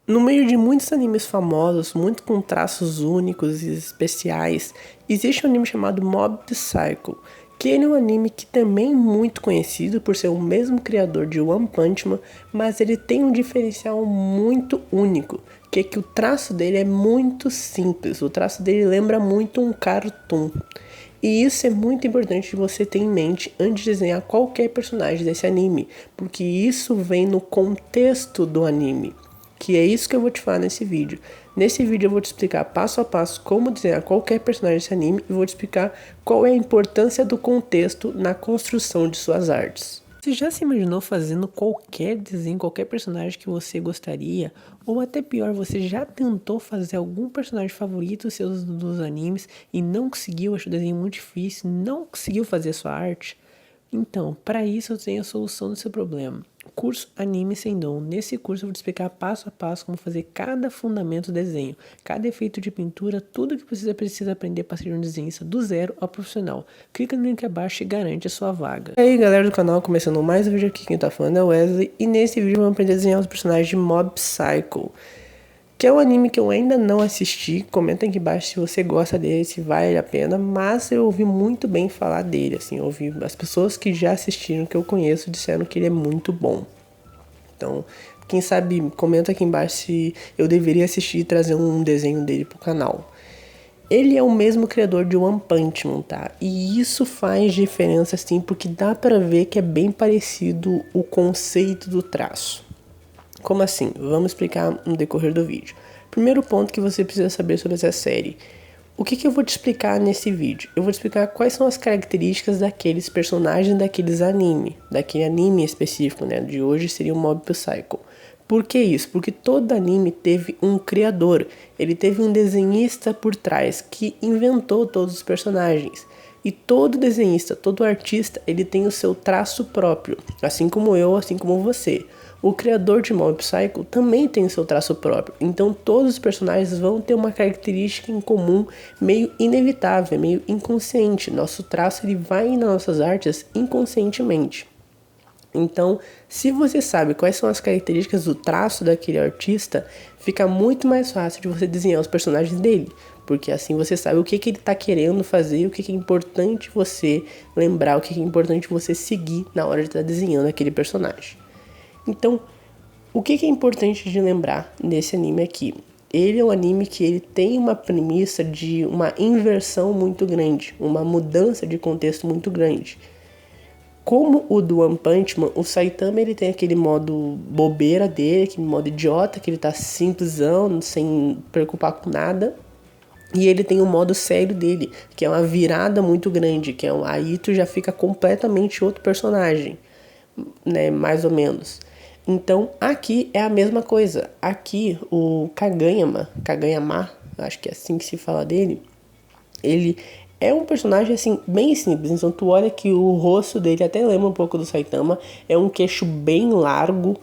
No meio de muitos animes famosos, muito com traços únicos e especiais, existe um anime chamado Mob Psycho, que ele é um anime que também é muito conhecido por ser o mesmo criador de One Punch Man, mas ele tem um diferencial muito único, que é que o traço dele é muito simples, o traço dele lembra muito um cartoon. E isso é muito importante de você ter em mente antes de desenhar qualquer personagem desse anime, porque isso vem no contexto do anime. Que é isso que eu vou te falar nesse vídeo. Nesse vídeo eu vou te explicar passo a passo como desenhar qualquer personagem desse anime e vou te explicar qual é a importância do contexto na construção de suas artes. Você já se imaginou fazendo qualquer desenho, qualquer personagem que você gostaria? Ou até pior, você já tentou fazer algum personagem favorito seus dos animes e não conseguiu, achou o desenho muito difícil, não conseguiu fazer a sua arte? Então, para isso eu tenho a solução do seu problema. Curso Anime Sem Dom. Nesse curso eu vou te explicar passo a passo como fazer cada fundamento do desenho, cada efeito de pintura, tudo que você precisa aprender para ser um desenhista do zero ao profissional. Clica no link abaixo e garante a sua vaga. E aí galera do canal, começando mais um vídeo aqui, quem tá falando é o Wesley, e nesse vídeo vamos aprender a desenhar os personagens de Mob Psycho, que é um anime que eu ainda não assisti. Comenta aqui embaixo se você gosta dele, se vale a pena, mas eu ouvi muito bem falar dele, assim, eu ouvi as pessoas que já assistiram, que eu conheço, disseram que ele é muito bom. Então, quem sabe, comenta aqui embaixo se eu deveria assistir e trazer um desenho dele pro canal. Ele é o mesmo criador de One Punch Man, tá? E isso faz diferença, assim, porque dá pra ver que é bem parecido o conceito do traço. Como assim? Vamos explicar no decorrer do vídeo. Primeiro ponto que você precisa saber sobre essa série. O que eu vou te explicar nesse vídeo? Eu vou te explicar quais são as características daqueles personagens daquele anime específico, né? De hoje seria o Mob Psycho. Por que isso? Porque todo anime teve um criador, ele teve um desenhista por trás que inventou todos os personagens. E todo desenhista, todo artista, ele tem o seu traço próprio, assim como eu, assim como você. O criador de Mob Psycho também tem o seu traço próprio, então todos os personagens vão ter uma característica em comum meio inevitável, meio inconsciente. Nosso traço ele vai nas nossas artes inconscientemente. Então, se você sabe quais são as características do traço daquele artista, fica muito mais fácil de você desenhar os personagens dele, porque assim você sabe o que ele está querendo fazer, o que é importante você lembrar, o que é importante você seguir na hora de estar desenhando aquele personagem. Então, o que é importante de lembrar nesse anime aqui? Ele é um anime que ele tem uma premissa de uma inversão muito grande, uma mudança de contexto muito grande. Como o do One Punch Man, o Saitama ele tem aquele modo bobeira dele, aquele modo idiota, que ele tá simplesão, sem preocupar com nada. E ele tem o modo sério dele, que é uma virada muito grande, que é aí tu já fica completamente outro personagem, né, mais ou menos. Então aqui é a mesma coisa. Aqui o Kageyama, acho que é assim que se fala dele, ele é um personagem assim bem simples. Então tu olha que o rosto dele até lembra um pouco do Saitama, é um queixo bem largo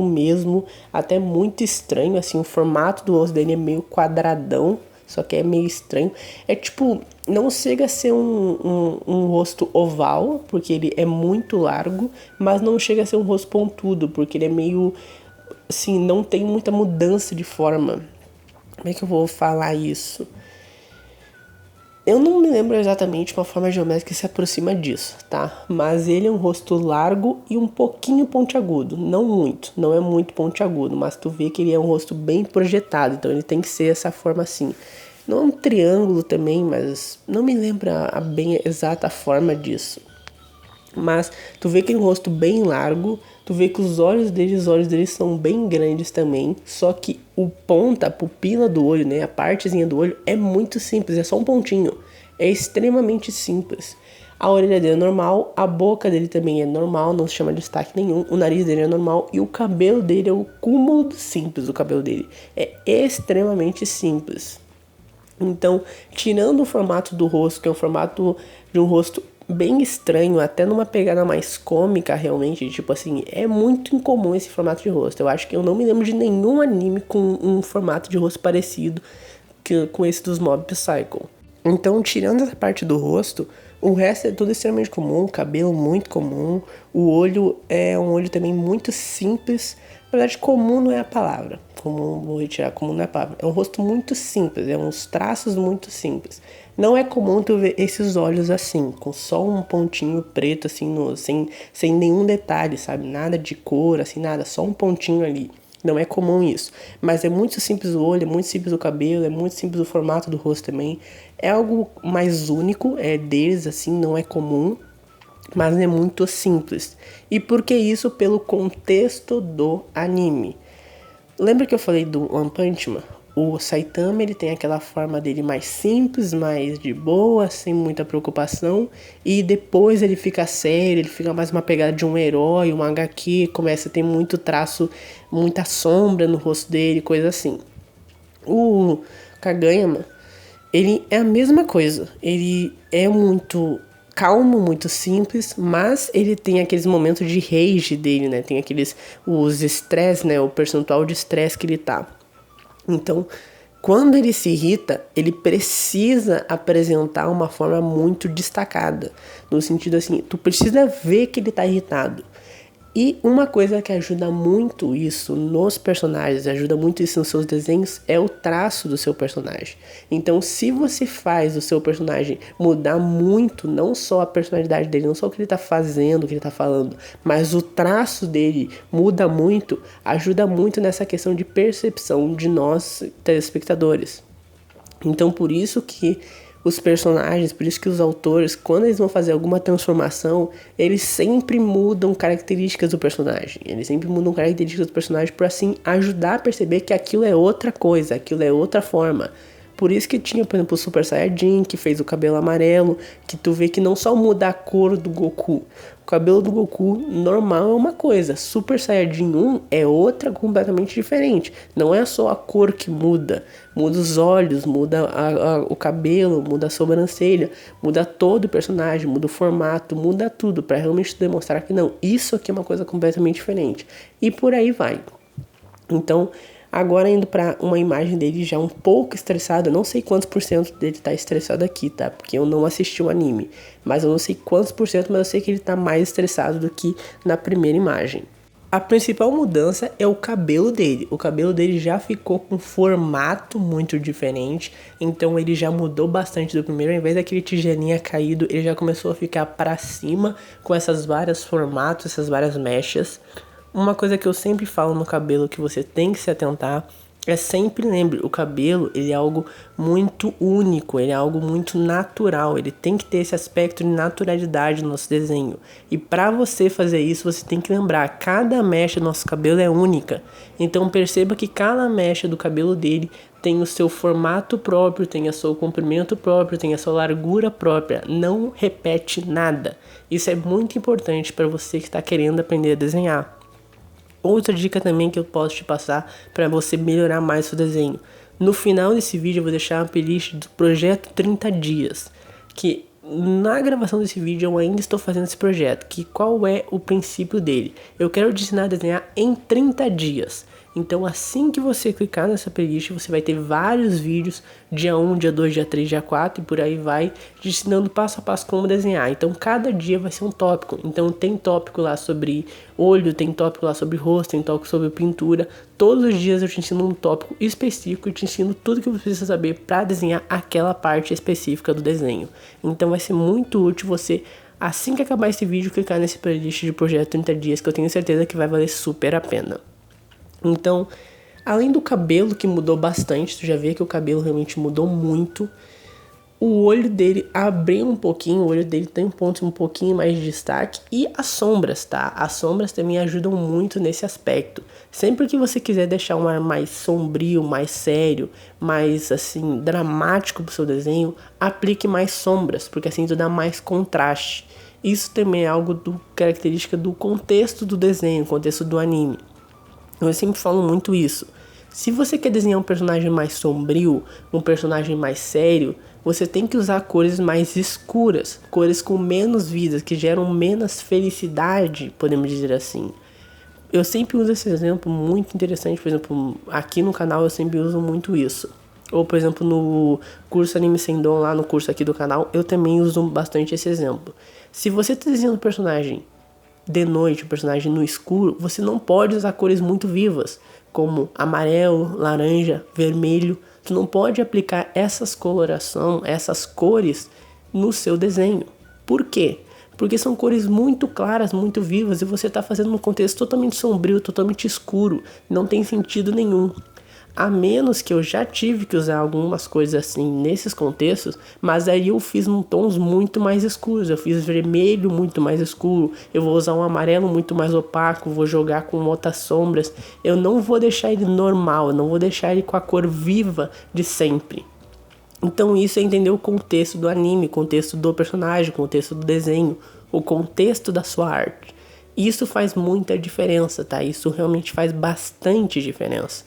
mesmo, até muito estranho, assim, o formato do rosto dele é meio quadradão, só que é meio estranho. É tipo, não chega a ser um rosto oval, porque ele é muito largo, mas não chega a ser um rosto pontudo, porque ele é meio, assim, não tem muita mudança de forma. Como é que eu vou falar isso? Eu não me lembro exatamente uma forma geométrica que se aproxima disso, tá? Mas ele é um rosto largo e um pouquinho pontiagudo. Não muito, não é muito pontiagudo, mas tu vê que ele é um rosto bem projetado, então ele tem que ser essa forma assim. Não é um triângulo também, mas não me lembro a bem exata forma disso. Mas tu vê que ele é um rosto bem largo, tu vê que os olhos dele são bem grandes também, só que a pupila do olho, né, a partezinha do olho é muito simples, é só um pontinho, é extremamente simples. A orelha dele é normal, a boca dele também é normal, não se chama de destaque nenhum, o nariz dele é normal e o cabelo dele é o cúmulo do simples, o cabelo dele é extremamente simples. Então, tirando o formato do rosto, que é um formato de um rosto bem estranho, até numa pegada mais cômica realmente, tipo assim, é muito incomum esse formato de rosto. Eu acho que eu não me lembro de nenhum anime com um formato de rosto parecido com esse dos Mob Psycho. Então, tirando essa parte do rosto, o resto é tudo extremamente comum, cabelo muito comum, o olho é um olho também muito simples. Na verdade, comum não é a palavra. comum, vou retirar comum não é palavra. É um rosto muito simples, é uns traços muito simples. Não é comum tu ver esses olhos assim, com só um pontinho preto assim, sem nenhum detalhe, sabe? Nada de cor, assim, nada, só um pontinho ali. Não é comum isso, mas é muito simples o olho, é muito simples o cabelo, é muito simples o formato do rosto também. É algo mais único, é deles assim, não é comum, mas é muito simples. E por que isso? Pelo contexto do anime. Lembra que eu falei do One Punch Man? O Saitama, ele tem aquela forma dele mais simples, mais de boa, sem muita preocupação. E depois ele fica sério, ele fica mais uma pegada de um herói, um HQ. Começa a ter muito traço, muita sombra no rosto dele, coisa assim. O Kageyama, ele é a mesma coisa. Ele é muito calmo, muito simples, mas ele tem aqueles momentos de rage dele, né? Tem os estresse, né? O percentual de estresse que ele tá. Então, quando ele se irrita, ele precisa apresentar uma forma muito destacada. No sentido assim, tu precisa ver que ele tá irritado. E uma coisa que ajuda muito isso nos personagens, ajuda muito isso nos seus desenhos, é o traço do seu personagem. Então, se você faz o seu personagem mudar muito, não só a personalidade dele, não só o que ele tá fazendo, o que ele tá falando, mas o traço dele muda muito, ajuda muito nessa questão de percepção de nós, telespectadores. Então, por isso que os personagens, por isso que os autores, quando eles vão fazer alguma transformação, eles sempre mudam características do personagem. Eles sempre mudam características do personagem para assim ajudar a perceber que aquilo é outra coisa, aquilo é outra forma. Por isso que tinha, por exemplo, o Super Saiyajin, que fez o cabelo amarelo, que tu vê que não só muda a cor do Goku. O cabelo do Goku normal é uma coisa, Super Saiyajin 1 é outra completamente diferente. Não é só a cor que muda, muda os olhos, muda o cabelo, muda a sobrancelha, muda todo o personagem, muda o formato, muda tudo, para realmente demonstrar que não, isso aqui é uma coisa completamente diferente. E por aí vai. Então, agora indo para uma imagem dele já um pouco estressado, eu não sei quantos por cento dele tá estressado aqui, tá? Porque eu não assisti o anime, mas eu não sei quantos por cento, mas eu sei que ele tá mais estressado do que na primeira imagem. A principal mudança é o cabelo dele. O cabelo dele já ficou com um formato muito diferente, então ele já mudou bastante do primeiro. Ao invés daquele tigelinha caído, ele já começou a ficar para cima com essas várias formatos, essas várias mechas. Uma coisa que eu sempre falo no cabelo que você tem que se atentar é sempre lembre, o cabelo ele é algo muito único, ele é algo muito natural, ele tem que ter esse aspecto de naturalidade no nosso desenho. E para você fazer isso, você tem que lembrar, cada mecha do nosso cabelo é única. Então perceba que cada mecha do cabelo dele tem o seu formato próprio, tem o seu comprimento próprio, tem a sua largura própria, não repete nada. Isso é muito importante para você que está querendo aprender a desenhar. Outra dica também que eu posso te passar para você melhorar mais seu desenho. No final desse vídeo eu vou deixar uma playlist do projeto 30 dias, que na gravação desse vídeo eu ainda estou fazendo esse projeto, que qual é o princípio dele? Eu quero te ensinar a desenhar em 30 dias. Então assim que você clicar nessa playlist, você vai ter vários vídeos, dia 1, dia 2, dia 3, dia 4 e por aí vai, te ensinando passo a passo como desenhar. Então cada dia vai ser um tópico. Então tem tópico lá sobre olho, tem tópico lá sobre rosto, tem tópico sobre pintura. Todos os dias eu te ensino um tópico específico e te ensino tudo que você precisa saber para desenhar aquela parte específica do desenho. Então vai ser muito útil você, assim que acabar esse vídeo, clicar nesse playlist de projeto 30 dias, que eu tenho certeza que vai valer super a pena. Então, além do cabelo que mudou bastante, tu já vê que o cabelo realmente mudou muito. O olho dele abriu um pouquinho, o olho dele tem pontos um pouquinho mais de destaque. E as sombras, tá? As sombras também ajudam muito nesse aspecto. Sempre que você quiser deixar um ar mais sombrio, mais sério, mais assim, dramático pro seu desenho, aplique mais sombras, porque assim tu dá mais contraste. Isso também é algo característica do contexto do desenho, contexto do anime. Eu sempre falo muito isso. Se você quer desenhar um personagem mais sombrio, um personagem mais sério, você tem que usar cores mais escuras, cores com menos vida, que geram menos felicidade, podemos dizer assim. Eu sempre uso esse exemplo muito interessante, por exemplo, aqui no canal eu sempre uso muito isso. Ou, por exemplo, no curso Anime Sem Dom, lá no curso aqui do canal, eu também uso bastante esse exemplo. Se você está desenhando um personagem de noite, o personagem no escuro, você não pode usar cores muito vivas, como amarelo, laranja, vermelho. Tu não pode aplicar essas colorações, essas cores no seu desenho. Por quê? Porque são cores muito claras, muito vivas, e você está fazendo um contexto totalmente sombrio, totalmente escuro. Não tem sentido nenhum. A menos que eu já tive que usar algumas coisas assim nesses contextos, mas aí eu fiz em tons muito mais escuros. Eu fiz vermelho muito mais escuro, eu vou usar um amarelo muito mais opaco, vou jogar com outras sombras. Eu não vou deixar ele normal, eu não vou deixar ele com a cor viva de sempre. Então isso é entender o contexto do anime, o contexto do personagem, o contexto do desenho, o contexto da sua arte. Isso faz muita diferença, tá? Isso realmente faz bastante diferença.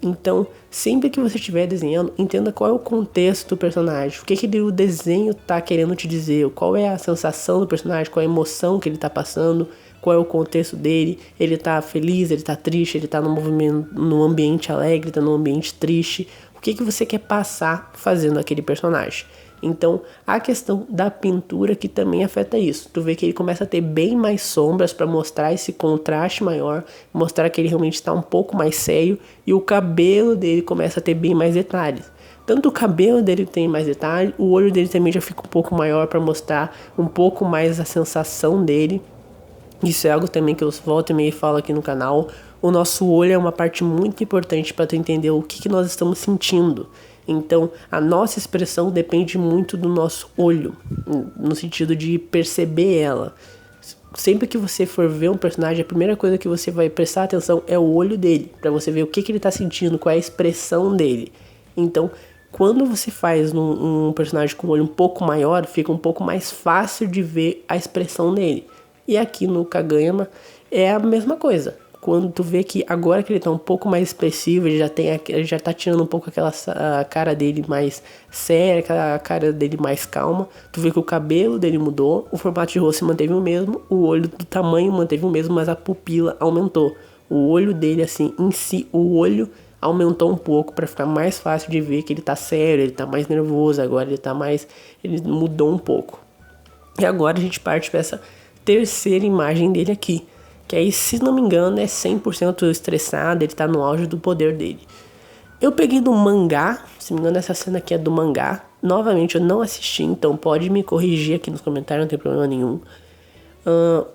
Então, sempre que você estiver desenhando, entenda qual é o contexto do personagem, o que o desenho está querendo te dizer, qual é a sensação do personagem, qual é a emoção que ele está passando, qual é o contexto dele, ele está feliz, ele está triste, ele está no ambiente alegre, está no ambiente triste, o que você quer passar fazendo aquele personagem. Então, a questão da pintura que também afeta isso. Tu vê que ele começa a ter bem mais sombras para mostrar esse contraste maior, mostrar que ele realmente está um pouco mais sério, e o cabelo dele começa a ter bem mais detalhes. Tanto o cabelo dele tem mais detalhes, o olho dele também já fica um pouco maior para mostrar um pouco mais a sensação dele. Isso é algo também que eu volto e meio falo aqui no canal. O nosso olho é uma parte muito importante para tu entender o que nós estamos sentindo. Então, a nossa expressão depende muito do nosso olho, no sentido de perceber ela. Sempre que você for ver um personagem, a primeira coisa que você vai prestar atenção é o olho dele, para você ver o que ele está sentindo, qual é a expressão dele. Então, quando você faz um personagem com o olho um pouco maior, fica um pouco mais fácil de ver a expressão dele. E aqui no Kageyama é a mesma coisa. Quando tu vê que agora que ele tá um pouco mais expressivo, ele já tá tirando um pouco aquela cara dele mais séria, aquela cara dele mais calma. Tu vê que o cabelo dele mudou, o formato de rosto se manteve o mesmo, o olho do tamanho manteve o mesmo, mas a pupila aumentou. O olho dele, assim, em si, o olho aumentou um pouco para ficar mais fácil de ver que ele tá sério, ele tá mais nervoso, agora ele mudou um pouco. E agora a gente parte para essa terceira imagem dele aqui. Que aí, se não me engano, é 100% estressado, ele tá no auge do poder dele. Eu peguei do mangá, se não me engano essa cena aqui é do mangá. Novamente, eu não assisti, então pode me corrigir aqui nos comentários, não tem problema nenhum.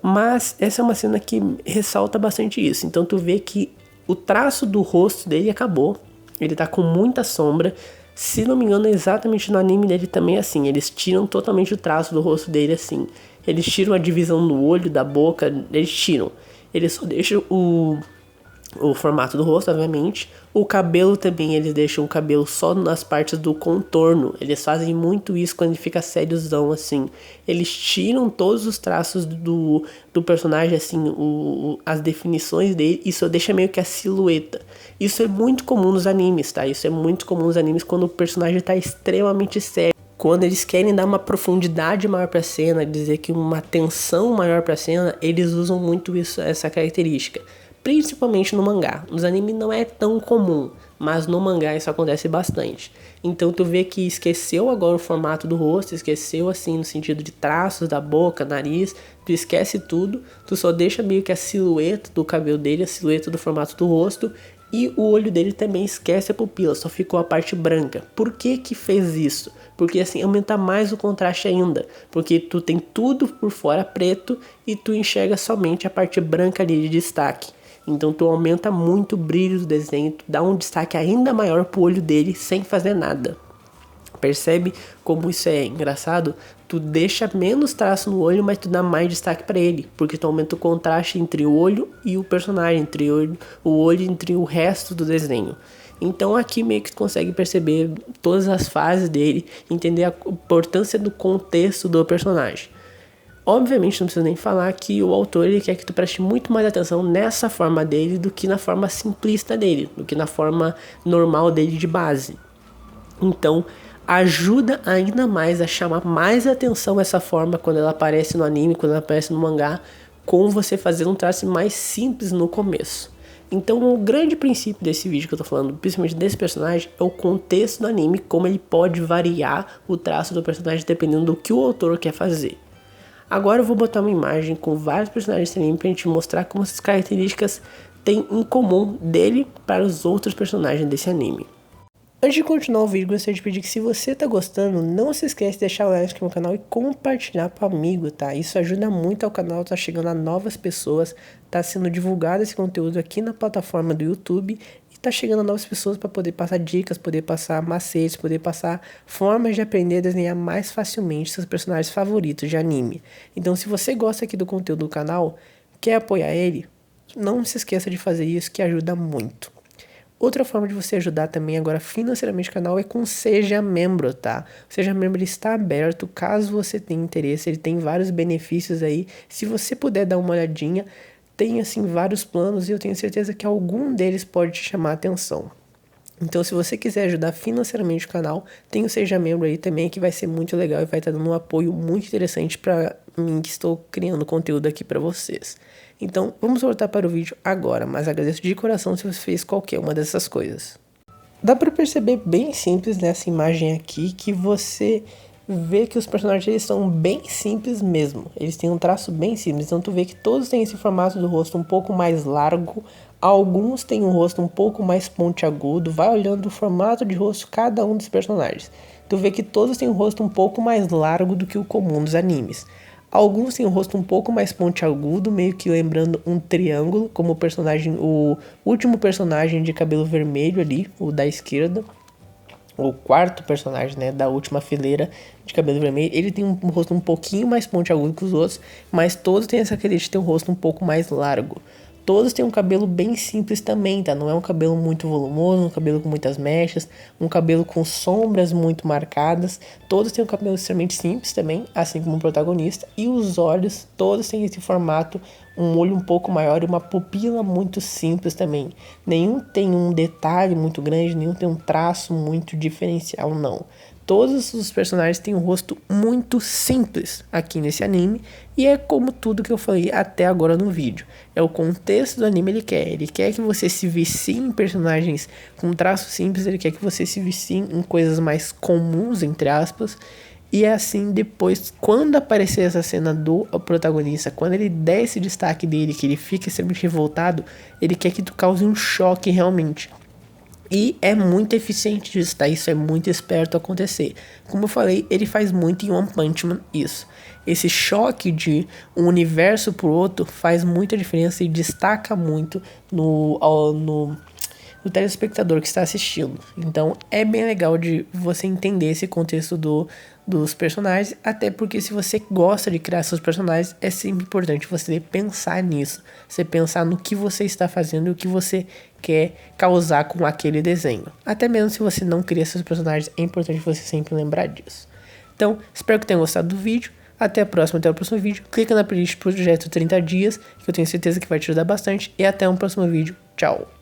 Mas essa é uma cena que ressalta bastante isso. Então tu vê que o traço do rosto dele acabou, ele tá com muita sombra. Se não me engano, exatamente no anime dele também é assim, eles tiram totalmente o traço do rosto dele assim. Eles tiram a divisão do olho, da boca, eles tiram. Eles só deixam o formato do rosto, obviamente. O cabelo também, eles deixam o cabelo só nas partes do contorno. Eles fazem muito isso quando ele fica sériozão, assim. Eles tiram todos os traços do personagem, assim, as definições dele, e só deixa meio que a silhueta. Isso é muito comum nos animes, tá? Isso é muito comum nos animes quando o personagem tá extremamente sério. Quando eles querem dar uma profundidade maior pra cena, dizer que uma tensão maior pra cena, eles usam muito isso, essa característica. Principalmente no mangá. Nos animes não é tão comum, mas no mangá isso acontece bastante. Então tu vê que esqueceu agora o formato do rosto, esqueceu assim no sentido de traços da boca, nariz, tu esquece tudo, tu só deixa meio que a silhueta do cabelo dele, a silhueta do formato do rosto, e o olho dele também esquece a pupila, só ficou a parte branca. Por que fez isso? Porque assim aumenta mais o contraste ainda. Porque tu tem tudo por fora preto e tu enxerga somente a parte branca ali de destaque. Então tu aumenta muito o brilho do desenho, tu dá um destaque ainda maior pro olho dele sem fazer nada. Percebe como isso é engraçado? Tu deixa menos traço no olho, mas tu dá mais destaque para ele, porque tu aumenta o contraste entre o olho e o personagem, entre o olho entre o resto do desenho. Então aqui meio que tu consegue perceber todas as fases dele, entender a importância do contexto do personagem. Obviamente não precisa nem falar que o autor ele quer que tu preste muito mais atenção nessa forma dele do que na forma simplista dele, do que na forma normal dele de base. Então ajuda ainda mais a chamar mais atenção essa forma quando ela aparece no anime, quando ela aparece no mangá, com você fazer um traço mais simples no começo. Então o grande princípio desse vídeo que eu tô falando, principalmente desse personagem, é o contexto do anime, como ele pode variar o traço do personagem dependendo do que o autor quer fazer. Agora eu vou botar uma imagem com vários personagens desse anime pra gente mostrar como essas características tem em comum dele para os outros personagens desse anime. Antes de continuar o vídeo, gostaria de pedir que se você tá gostando, não se esquece de deixar o like no meu canal e compartilhar para amigo, tá? Isso ajuda muito ao canal, tá chegando a novas pessoas, tá sendo divulgado esse conteúdo aqui na plataforma do YouTube e tá chegando a novas pessoas para poder passar dicas, poder passar macetes, poder passar formas de aprender a desenhar mais facilmente seus personagens favoritos de anime. Então, se você gosta aqui do conteúdo do canal, quer apoiar ele, não se esqueça de fazer isso que ajuda muito. Outra forma de você ajudar também agora financeiramente o canal é com Seja Membro, tá? O Seja Membro ele está aberto, caso você tenha interesse, ele tem vários benefícios aí. Se você puder dar uma olhadinha, tem assim vários planos e eu tenho certeza que algum deles pode te chamar a atenção. Então, se você quiser ajudar financeiramente o canal, tem o Seja Membro aí também, que vai ser muito legal e vai estar dando um apoio muito interessante para mim que estou criando conteúdo aqui para vocês. Então, vamos voltar para o vídeo agora, mas agradeço de coração se você fez qualquer uma dessas coisas. Dá para perceber bem simples nessa imagem aqui que você vê que os personagens eles são bem simples mesmo. Eles têm um traço bem simples, então tu vê que todos têm esse formato do rosto um pouco mais largo, alguns têm um rosto um pouco mais pontiagudo. Vai olhando o formato de rosto de cada um dos personagens. Tu vê que todos têm um rosto um pouco mais largo do que o comum dos animes. Alguns têm um rosto um pouco mais pontiagudo, meio que lembrando um triângulo, como o último personagem de cabelo vermelho ali, o da esquerda. O quarto personagem, né, da última fileira de cabelo vermelho, ele tem um rosto um pouquinho mais pontiagudo que os outros, mas todos têm essa característica de ter um rosto um pouco mais largo. Todos têm um cabelo bem simples também, tá? Não é um cabelo muito volumoso, um cabelo com muitas mechas, um cabelo com sombras muito marcadas. Todos têm um cabelo extremamente simples também, assim como o protagonista. E os olhos, todos têm esse formato, um olho um pouco maior e uma pupila muito simples também. Nenhum tem um detalhe muito grande, nenhum tem um traço muito diferencial, não. Todos os personagens têm um rosto muito simples aqui nesse anime. E é como tudo que eu falei até agora no vídeo. É o contexto do anime ele quer. Ele quer que você se vicie em personagens com traços simples. Ele quer que você se vicie em coisas mais comuns, entre aspas. E é assim depois, quando aparecer essa cena do protagonista, quando ele der esse destaque dele, que ele fica extremamente revoltado, ele quer que tu cause um choque realmente. E é muito eficiente disso, tá? Isso é muito esperto acontecer. Como eu falei, ele faz muito em One Punch Man isso. Esse choque de um universo pro outro faz muita diferença e destaca muito no telespectador que está assistindo. Então é bem legal de você entender esse contexto dos personagens, até porque se você gosta de criar seus personagens, é sempre importante você pensar nisso, você pensar no que você está fazendo e o que você quer causar com aquele desenho. Até mesmo se você não cria seus personagens, é importante você sempre lembrar disso. Então, espero que tenham gostado do vídeo. Até o próximo vídeo. Clica na playlist Projeto 30 dias, que eu tenho certeza que vai te ajudar bastante. E até um próximo vídeo. Tchau!